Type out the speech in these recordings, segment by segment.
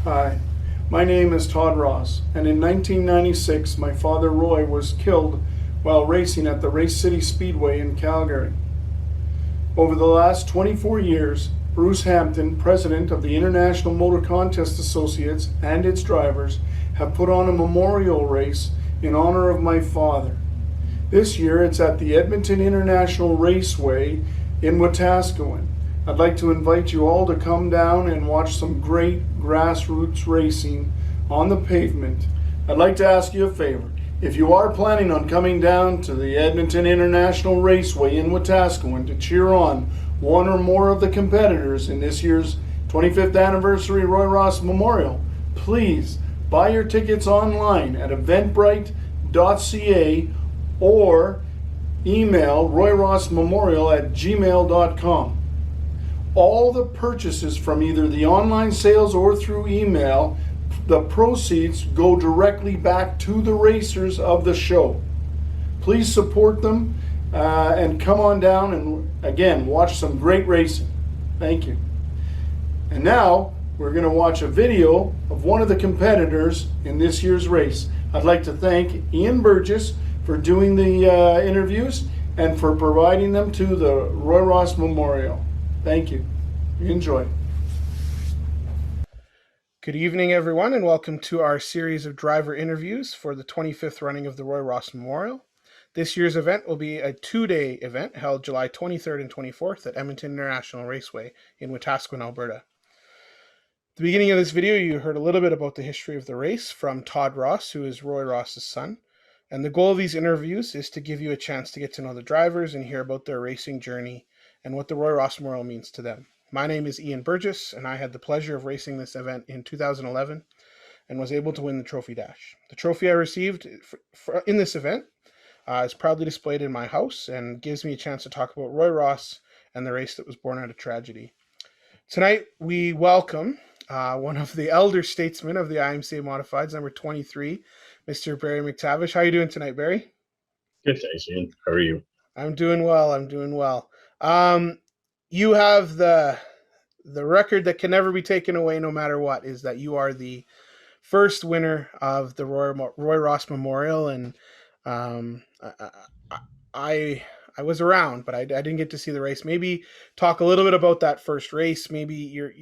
Hi, my name is Todd Ross, and in 1996 my father Roy was killed while racing at the Race City Speedway in Calgary. Over the last 24 years, Bruce Hampton, president of the International Motor Contest Associates, and its drivers have put on a memorial race in honor of my father. This year it's at the Edmonton International Raceway in Wetaskiwin. I'd like to invite you all to come down and watch some great grassroots racing on the pavement. I'd like to ask you a favor. If you are planning on coming down to the Edmonton International Raceway in Wetaskiwin to cheer on one or more of the competitors in this year's 25th anniversary Roy Ross Memorial, please buy your tickets online at eventbrite.ca or email royrossmemorial@gmail.com. All the purchases from either the online sales or through email, the proceeds go directly back to the racers of the show. Please support them and come on down and again watch some great racing. Thank you. And now we're going to watch a video of one of the competitors in this year's race. I'd like to thank Ian Burgess for doing the interviews and for providing them to the Roy Ross Memorial. Thank you. Enjoy. Good evening, everyone, and welcome to our series of driver interviews for the 25th running of the Roy Ross Memorial. This year's event will be a two-day event held July 23rd and 24th at Edmonton International Raceway in Wetaskiwin, Alberta. At the beginning of this video, you heard a little bit about the history of the race from Todd Ross, who is Roy Ross's son. And the goal of these interviews is to give you a chance to get to know the drivers and hear about their racing journey and what the Roy Ross Memorial means to them. My name is Ian Burgess, and I had the pleasure of racing this event in 2011 and was able to win the Trophy Dash. The trophy I received in this event is proudly displayed in my house and gives me a chance to talk about Roy Ross and the race that was born out of tragedy. Tonight, we welcome one of the elder statesmen of the IMCA Modifieds, number 23, Mr. Barry McTavish. How are you doing tonight, Barry? Good, thanks, Ian. How are you? I'm doing well. You have the record that can never be taken away no matter what, is that you are the first winner of the Roy Ross Memorial, and I was around, but I didn't get to see the race. Maybe talk a little bit about that first race, maybe your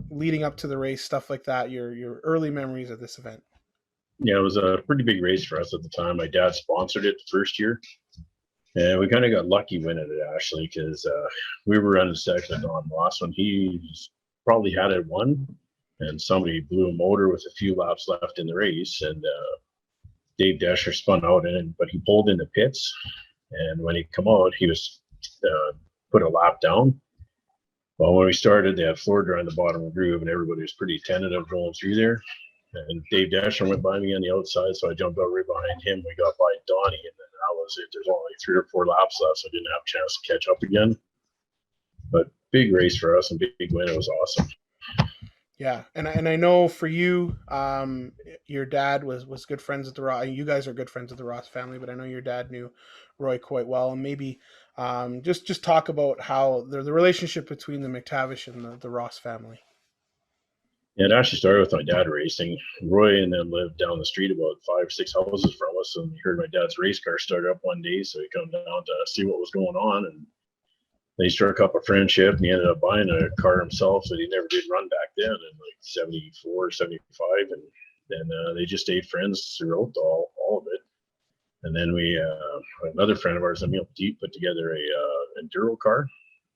leading up to the race, stuff like that, your early memories of this event. Yeah, it was a pretty big race for us at the time. My dad sponsored it the first year. And we kind of got lucky winning it, actually, because we were running second to Don Ross when he probably had it won, and somebody blew a motor with a few laps left in the race, and Dave Desher spun out in it, but he pulled in the pits, and when he come out, he was put a lap down. Well, when we started, they had floor dry in the bottom of the groove, and everybody was pretty tentative rolling through there. And Dave Dasher went by me on the outside, so I jumped out right behind him. We got by Donnie, and then that was it. There's only 3 or 4 laps left, so I didn't have a chance to catch up again. But big race for us and big win. It was awesome. Yeah, and I know for you, your dad was good friends with the Ross. You guys are good friends with the Ross family, but I know your dad knew Roy quite well, and maybe just talk about how the relationship between the McTavish and the Ross family. Yeah, it actually started with my dad racing. Roy and them lived down the street about 5 or 6 houses from us, and he heard my dad's race car start up one day, so he come down to see what was going on, and they struck up a friendship, and he ended up buying a car himself that he never did run back then in like 74, 75, and then they just stayed friends throughout all of it. And then we, another friend of ours, Emil Deep, put together a enduro car,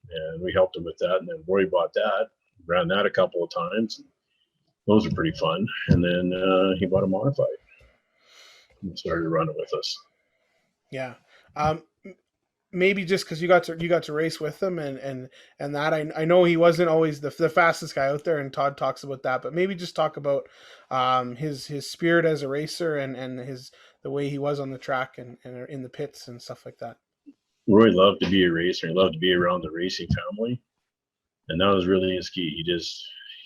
and we helped him with that, and then Roy bought that, ran that a couple of times. Those were pretty fun. And then he bought a modified and started running with us. Yeah. Maybe just because you got to race with him and that I know he wasn't always the fastest guy out there, and Todd talks about that, but maybe just talk about his spirit as a racer and the way he was on the track and in the pits and stuff like that. Roy loved to be a racer. He loved to be around the racing family, and that was really his key.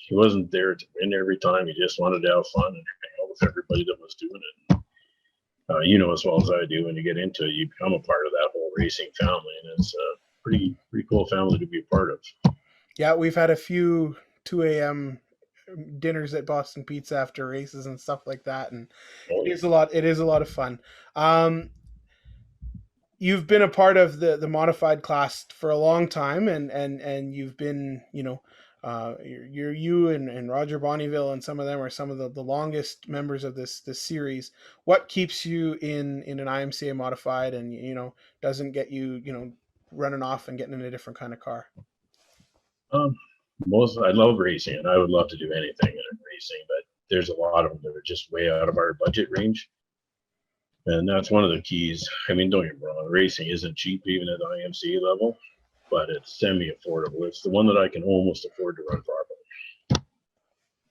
He wasn't there to win every time. He just wanted to have fun and hang out with everybody that was doing it. You know as well as I do, when you get into it, you become a part of that whole racing family, and it's a pretty cool family to be a part of. Yeah, we've had a few 2 a.m. dinners at Boston Pizza after races and stuff like that. And Oh, it is a lot. It is a lot of fun. You've been a part of the modified class for a long time, and you've been, you and Roger Bonneville and some of them are some of the longest members of this series. What keeps you in an IMCA modified, and doesn't get you running off and getting in a different kind of car? um, I love racing, and I would love to do anything in racing, but there's a lot of them that are just way out of our budget range. And that's one of the keys. I mean, don't get me wrong, racing isn't cheap even at IMCA level, but it's semi-affordable. It's the one that I can almost afford to run properly.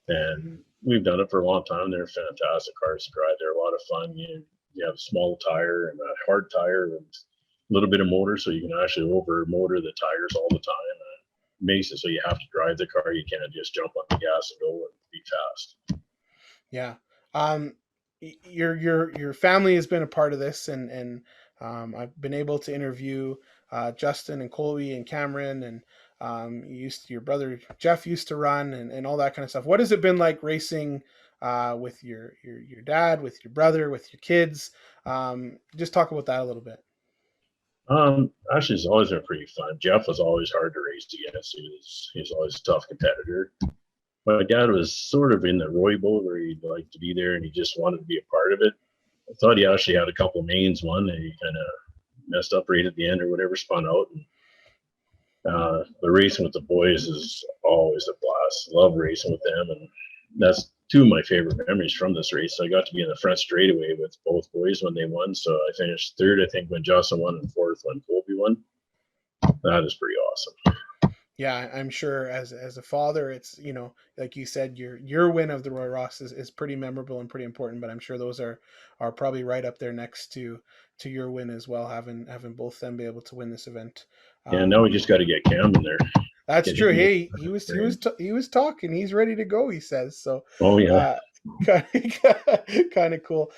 And we've done it for a long time. They're fantastic cars to drive. They're a lot of fun. You have a small tire and a hard tire and a little bit of motor, so you can actually over motor the tires all the time. And it makes it so you have to drive the car. You can't just jump on the gas and go and be fast. Yeah. Your family has been a part of this, and I've been able to interview Justin and Colby and Cameron, and your brother Jeff used to run, and all that kind of stuff. What has it been like racing with your dad, with your brother, with your kids? Just talk about that a little bit. Actually, it's always been pretty fun. Jeff was always hard to race against. He was always a tough competitor. My dad was sort of in the Roy boat where he'd like to be there and he just wanted to be a part of it. I thought he actually had a couple of mains one and he kind of messed up right at the end or whatever, spun out. And, the racing with the boys is always a blast. Love racing with them. And that's two of my favorite memories from this race. I got to be in the front straightaway with both boys when they won. So I finished third, I think, when Justin won, and fourth when Colby won. That is pretty awesome. Yeah, I'm sure as a father, it's, like you said, your win of the Roy Ross is pretty memorable and pretty important, but I'm sure those are probably right up there next to your win as well, having both them be able to win this event. Yeah, now we just got to get Cam in there. That's true. Hey, he was talking. He's ready to go, he says. So oh yeah. Kind of cool.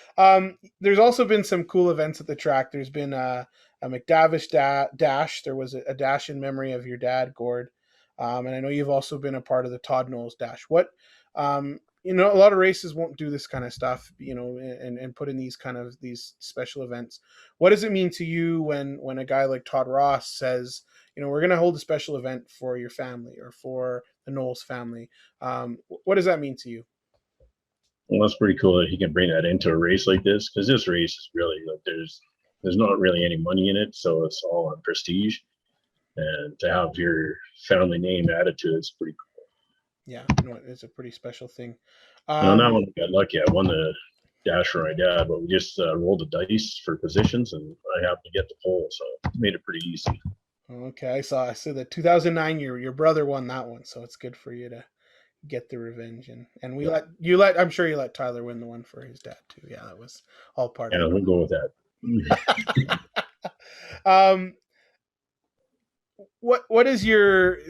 There's also been some cool events at the track. There's been a McTavish dash. There was a dash in memory of your dad, Gord. And I know you've also been a part of the Todd Knowles dash. What, a lot of races won't do this kind of stuff, and put in these special events. What does it mean to you when a guy like Todd Ross says, we're going to hold a special event for your family or for the Knowles family? What does that mean to you? Well, that's pretty cool that he can bring that into a race like this, because this race is really like there's not really any money in it, so it's all on prestige, and to have your family name added to it's pretty cool. Yeah, it's a pretty special thing. That one I got lucky. I won the dash for my dad, but we just rolled the dice for positions, and I happened to get the pole, so it made it pretty easy. Okay, I saw the 2009 your brother won that one, so it's good for you to get the revenge, and I'm sure you let Tyler win the one for his dad too. Yeah, that was all part of it. Yeah, we'll go with that. What is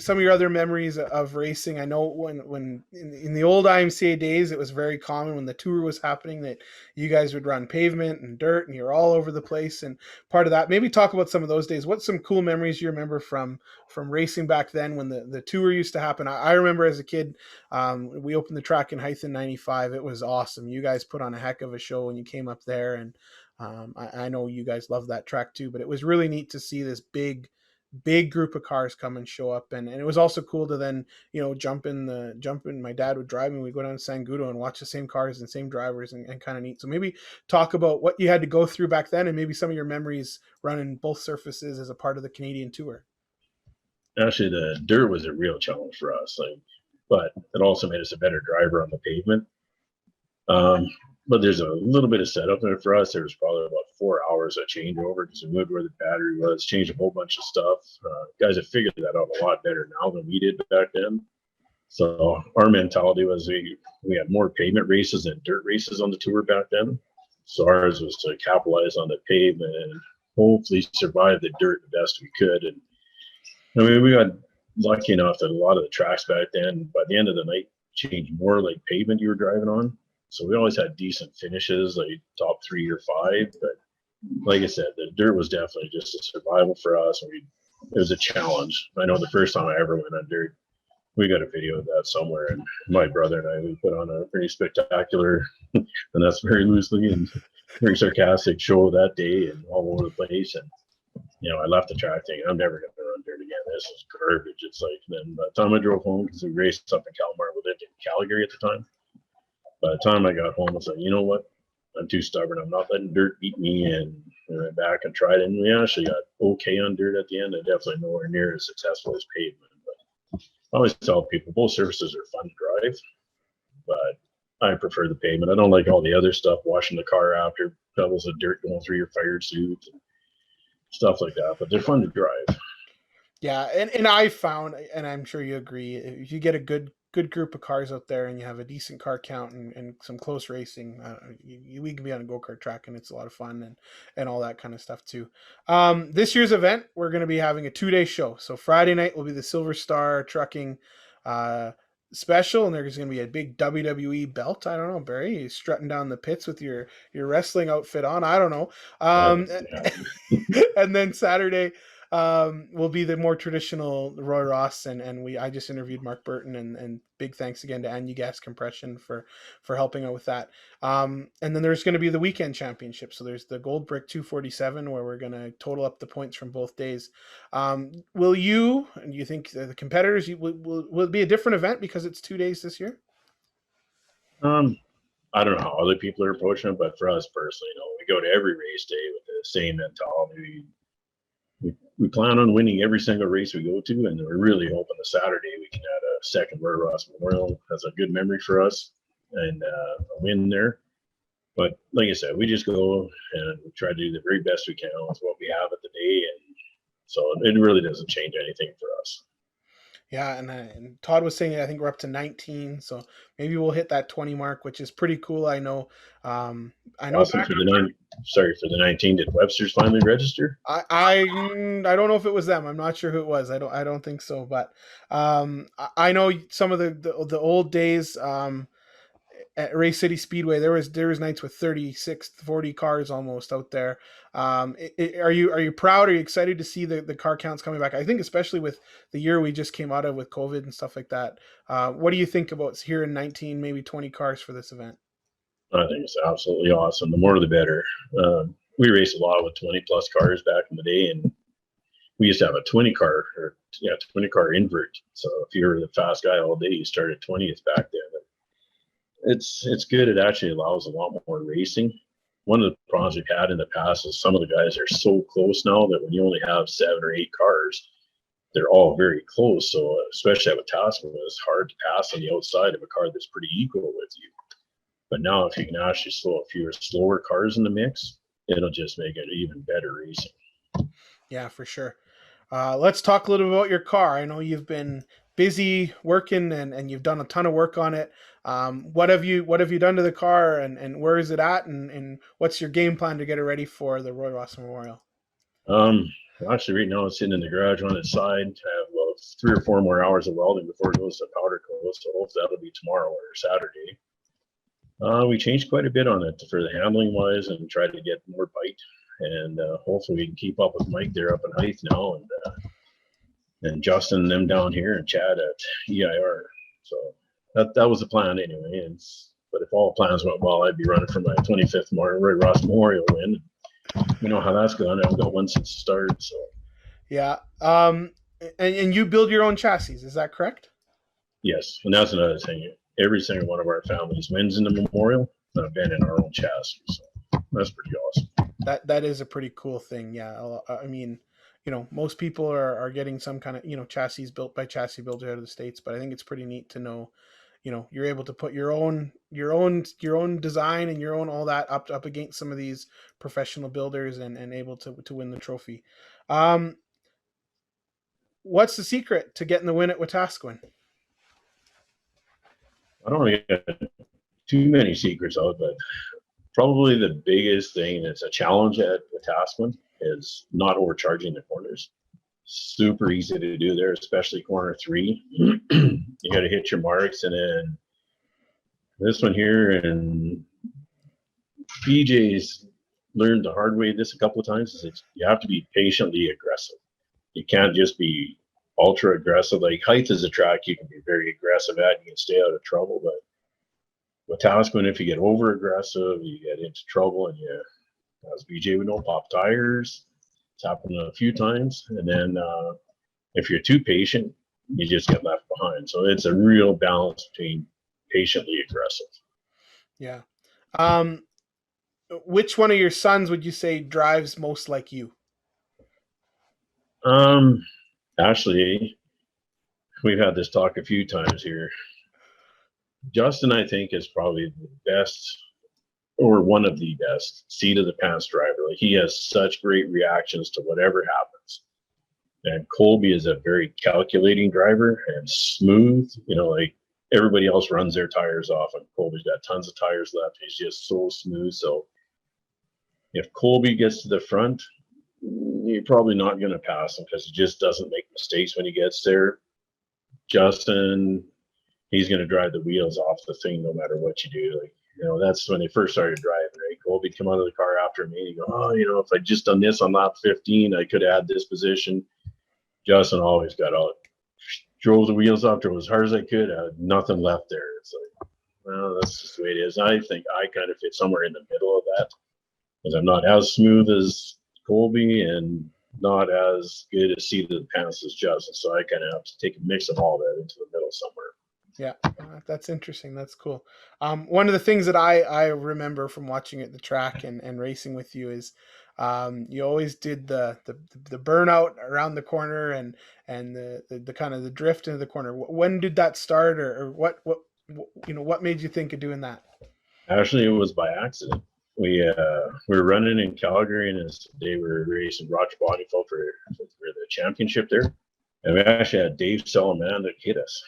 some of your other memories of racing? I know when in the old IMCA days, it was very common when the tour was happening that you guys would run pavement and dirt and you're all over the place. And part of that, maybe talk about some of those days. What's some cool memories you remember from racing back then when the tour used to happen? I remember as a kid, we opened the track in Hythe in '95. It was awesome. You guys put on a heck of a show when you came up there. And I know you guys love that track too, but it was really neat to see this big group of cars come and show up, and it was also cool to then jump in. My dad would drive me, we'd go down to San Gudo and watch the same cars and same drivers, and kind of neat. So maybe talk about what you had to go through back then, and maybe some of your memories running both surfaces as a part of the Canadian tour. Actually, the dirt was a real challenge for us, but it also made us a better driver on the pavement. But there's a little bit of setup there for us. There was probably about 4 hours of changeover because we moved where the battery was, changed a whole bunch of stuff. Guys have figured that out a lot better now than we did back then. So our mentality was we had more pavement races than dirt races on the tour back then. So ours was to capitalize on the pavement and hopefully survive the dirt the best we could. And I mean, we got lucky enough that a lot of the tracks back then, by the end of the night, changed more like pavement you were driving on. So we always had decent finishes, like top 3 or 5. But like I said, the dirt was definitely just a survival for us. It was a challenge. I know the first time I ever went on dirt, we got a video of that somewhere, and my brother and I, we put on a pretty spectacular, and that's very loosely and very sarcastic show that day and all over the place. And I left the track thinking I'm never going to run dirt again. This is garbage. It's like, then by the time I drove home, because we raced up in Calgary, we lived in Calgary at the time. By the time I got home, I was like, you know what? I'm too stubborn. I'm not letting dirt beat me. And we went back and tried it. And we actually got okay on dirt at the end. And definitely nowhere near as successful as pavement. But I always tell people both surfaces are fun to drive, but I prefer the pavement. I don't like all the other stuff, washing the car after, pebbles of dirt going through your fire suit and stuff like that. But they're fun to drive. Yeah, and I found, and I'm sure you agree, if you get a good group of cars out there and you have a decent car count and some close racing, we can be on a go-kart track and it's a lot of fun and all that kind of stuff too. This year's event, we're going to be having a 2-day show. So Friday night will be the Silver Star Trucking special, and there's going to be a big WWE belt. I don't know, Barry, you're strutting down the pits with your wrestling outfit on. I don't know. And then Saturday will be the more traditional Roy Ross, and I just interviewed Mark Burton, and big thanks again to Andy Gas Compression for helping out with that. And then there's going to be the weekend championship. So there's the Gold Brick 247 where we're going to total up the points from both days. Do you think the competitors, will it be a different event because it's 2 days this year? I don't know how other people are approaching it, but for us personally, we go to every race day with the same mentality. We plan on winning every single race we go to, and we're really hoping the Saturday we can add a second Roy Ross Memorial as a good memory for us and a win there. But like I said, we just go and we try to do the very best we can with what we have at the day, and so it really doesn't change anything for us. Yeah, and Todd was saying I think we're up to 19, so maybe we'll hit that 20 mark, which is pretty cool. I know. Also for the 19, did Webster's finally register? I don't know if it was them. I'm not sure who it was. I don't think so. But I know some of the old days. At Race City Speedway, there was nights with 36, 40 cars almost out there. Are you proud? Are you excited to see the car counts coming back? I think especially with the year we just came out of with COVID and stuff like that. What do you think about here in 19, maybe 20 cars for this event? I think it's absolutely awesome. The more the better. We raced a lot with 20 plus cars back in the day, and we used to have a 20 car invert. So if you were the fast guy all day, you started 20th back then. It's good. It actually allows a lot more racing. One of the problems we've had in the past is some of the guys are so close now that when you only have 7 or 8 cars, they're all very close. So especially at Wetaskiwin, it's hard to pass on the outside of a car that's pretty equal with you. But now if you can actually throw a few slower cars in the mix, it'll just make it even better racing. Yeah, for sure. Let's talk a little bit about your car. I know you've been busy working and you've done a ton of work on it. What have you done to the car, and where is it at, and what's your game plan to get it ready for the Roy Ross Memorial? Actually right now it's sitting in the garage on its side. I have about 3 or 4 more hours of welding before it goes to powder coat, so hopefully that'll be tomorrow or Saturday. We changed quite a bit on it for the handling wise and tried to get more bite, and hopefully we can keep up with Mike there up in Hythe now, and Justin and them down here, and Chad at EIR. So that was the plan anyway. But if all plans went well, I'd be running for my 25th Roy Ross Memorial win. You know how that's gone. I've got one since the start. So yeah. And you build your own chassis, is that correct? Yes, and that's another thing. Every single one of our families wins in the memorial. I've been in our own chassis, so that's pretty awesome. That is a pretty cool thing. Yeah, I mean, most people are getting some kind of chassis built by chassis builders out of the States, but I think it's pretty neat to know, you're able to put your own design and your own all that up against some of these professional builders and able to win the trophy. What's the secret to getting the win at Wetaskiwin? I don't really get too many secrets out, but probably the biggest thing that's a challenge at Wetaskiwin is not overcharging the corners. Super easy to do there, especially corner 3. You got to hit your marks, and then this one here, and PJ's learned the hard way this a couple of times, is that you have to be patiently aggressive. You can't just be ultra aggressive. Like height is a track you can be very aggressive at. You can stay out of trouble, but with Tasman, if you get over aggressive, you get into trouble, and you, as BJ would know, pop tires. It's happened a few times, and then if you're too patient, you just get left behind. So it's a real balance between patiently aggressive. Yeah. Which one of your sons would you say drives most like you? Actually, we've had this talk a few times here. Justin, I think, is probably the best, or one of the best, seat of the pants driver. Like, he has such great reactions to whatever happens. And Colby is a very calculating driver and smooth. You know, like everybody else runs their tires off, and Colby's got tons of tires left. He's just so smooth. So if Colby gets to the front, you're probably not going to pass him because he just doesn't make mistakes when he gets there. Justin, he's going to drive the wheels off the thing no matter what you do. Like, you know, that's when they first started driving, right? Colby come out of the car after me and he go, oh, you know, if I just done this on lap 15, I could have had this position. Justin always got out, drove the wheels off, drove as hard as I could, had nothing left there. It's like, well, that's just the way it is. I think I kind of fit somewhere in the middle of that because I'm not as smooth as Colby and not as good a seat of the pants as Justin. So I kind of have to take a mix of all that into the middle somewhere. Yeah, that's interesting. That's cool. One of the things that I remember from watching at the track and racing with you is you always did the burnout around the corner and the kind of the drift into the corner. When did that start, or what you know, what made you think of doing that? Actually, it was by accident. We were running in Calgary, and they were racing Roger Bonifeld for the championship there. And we actually had Dave Salaman that hit us.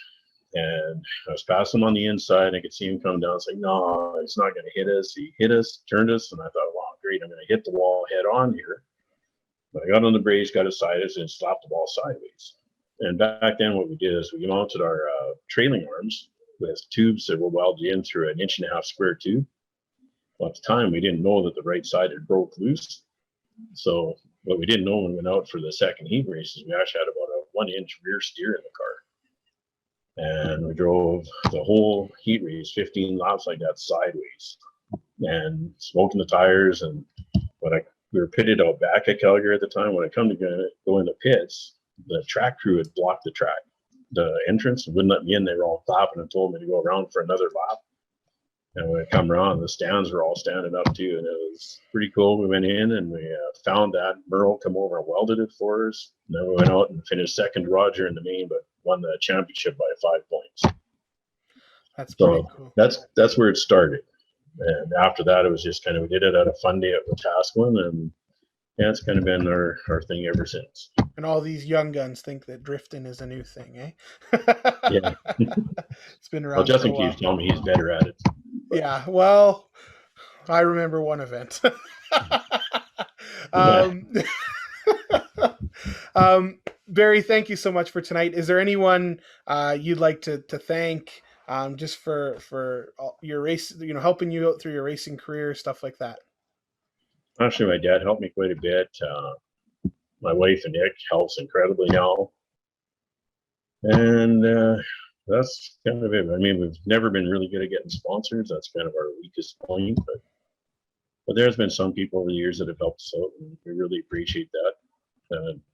And I was passing him on the inside. I could see him come down. It's like, no, he's not going to hit us. He hit us, turned us, and I thought, wow, great, I'm going to hit the wall head on here. But I got on the brakes, got aside us, and slapped the ball sideways. And back then, what we did is we mounted our trailing arms with tubes that were welded in through an 1.5-inch square tube. Well, at the time, we didn't know that the right side had broke loose. So what we didn't know when we went out for the second heat race is we actually had about a 1-inch rear steer in the car. And we drove the whole heat race 15 laps like that sideways and smoking the tires. And we were pitted out back at Calgary at the time. When I come to go in the pits, the track crew had blocked the entrance, and wouldn't let me in. They were all clapping and told me to go around for another lap. And when I come around, the stands were all standing up too, and it was pretty cool. We went in and we found that Merle come over and welded it for us. And then we went out and finished second to Roger in the main, but won the championship by 5 points. That's pretty cool. That's where it started. And after that, it was just kind of, we did it at a fun day at Wetaskiwin, and yeah, it's kind of been our thing ever since. And all these young guns think that drifting is a new thing, eh? Yeah. It's been around. Well, Justin keeps telling me he's better at it. But. Yeah, well, I remember one event. Barry, thank you so much for tonight. Is there anyone you'd like to thank just for your race, you know, helping you out through your racing career, stuff like that? Actually, my dad helped me quite a bit. My wife and Nick helps incredibly now. And that's kind of it. I mean, we've never been really good at getting sponsors. That's kind of our weakest point. But there's been some people over the years that have helped us out, and we really appreciate that.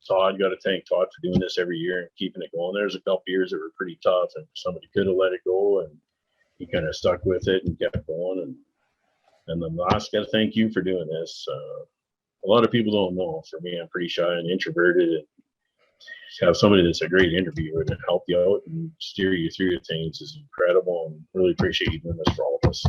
Todd, got to thank Todd for doing this every year and keeping it going. There's a couple years that were pretty tough, and somebody could have let it go, and he kind of stuck with it and kept going. And then last, got to thank you for doing this. A lot of people don't know. For me, I'm pretty shy and introverted, and to have somebody that's a great interviewer to help you out and steer you through things is incredible, and really appreciate you doing this for all of us.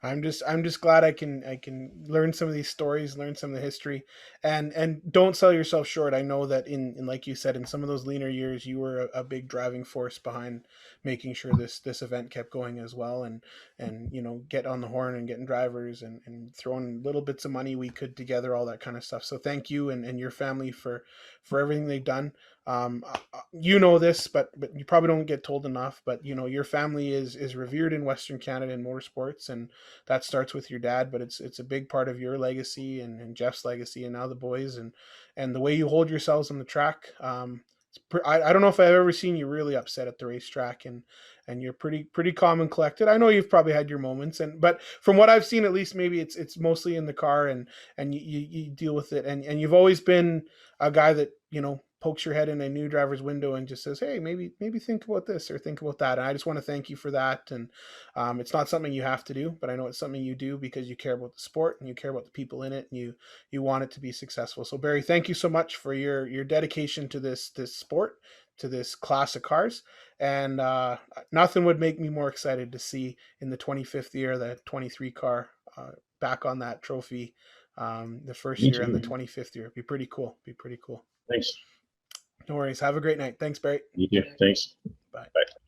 I'm just glad I can learn some of these stories, learn some of the history, and don't sell yourself short. I know that in like you said, in some of those leaner years, you were a big driving force behind making sure this event kept going as well, and you know, get on the horn and getting drivers and throwing little bits of money we could together, all that kind of stuff. So thank you and your family for everything they've done. You know this, but you probably don't get told enough, but you know, your family is revered in Western Canada in motorsports, and that starts with your dad, but it's a big part of your legacy and Jeff's legacy and now the boys and the way you hold yourselves on the track. I don't know if I've ever seen you really upset at the racetrack, and you're pretty calm and collected. I know you've probably had your moments, but from what I've seen, at least maybe it's mostly in the car, and you deal with it, and you've always been a guy that pokes your head in a new driver's window and just says, hey, maybe think about this or think about that. And I just want to thank you for that. And it's not something you have to do, but I know it's something you do because you care about the sport and you care about the people in it, and you want it to be successful. So Barry, thank you so much for your dedication to this sport, to this class of cars. And nothing would make me more excited to see in the 25th year the 23 car back on that trophy, the first Me year and the too. 25th year. Be pretty cool. Thanks. No worries. Have a great night. Thanks, Barry. You too. Thanks. Bye. Bye.